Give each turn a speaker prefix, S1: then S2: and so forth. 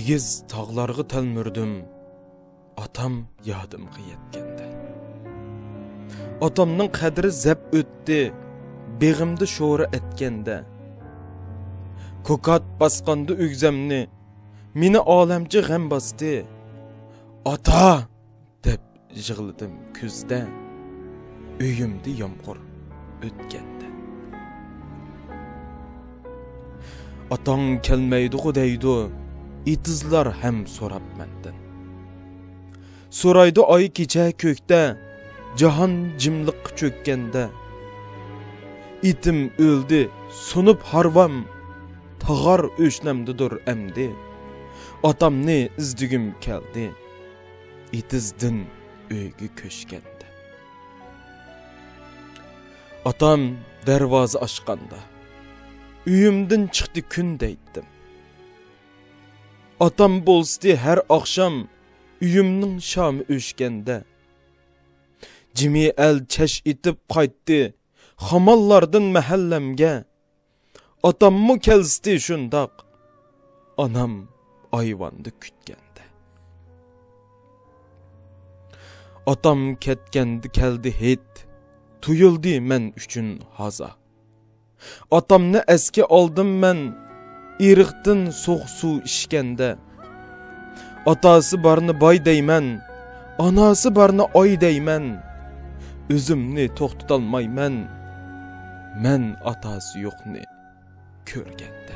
S1: Egiz tağlargı telmürdüm, atam yadımga yetkende. Atamның qadri zep ötdi, begimdi şo'ri etkende. Kokat basqandı ügzemni, meni olamchi g'am bosdi. Ata deb yig'ladim kuzda, uyimdi yomg'ir o'tganda. Atang kelmaydi deydi, itizlar hem so'rab mendan. So'raydi oy kecha ko'kda, jahon jimliq cho'kkanda. Itim o'ldi, so'nib harvam, tag'ar o'shnamdidir emdi. Atamni izdigim keldi, itizdin uyga ko'shganda. Atam darvoza ochganda, uyimdan chiqdi kun deydim. Atam bo'lsdi har oqshom, uyimning shomi o'shganda. Jimi el chesh itib qaytdi, xamallardan mahallamga. Atammu kelsdi shundoq, onam ayvonda kutganda. Atam ketganda keldi hit, tuyuldi men uchun haza. Atamni esga oldim men, iriqdan so'q suv ishganda. Atası barını bay deymen, anası barını oy deymen. Özümni to'xtatolmayman, men atası yo'qni ko'rganda.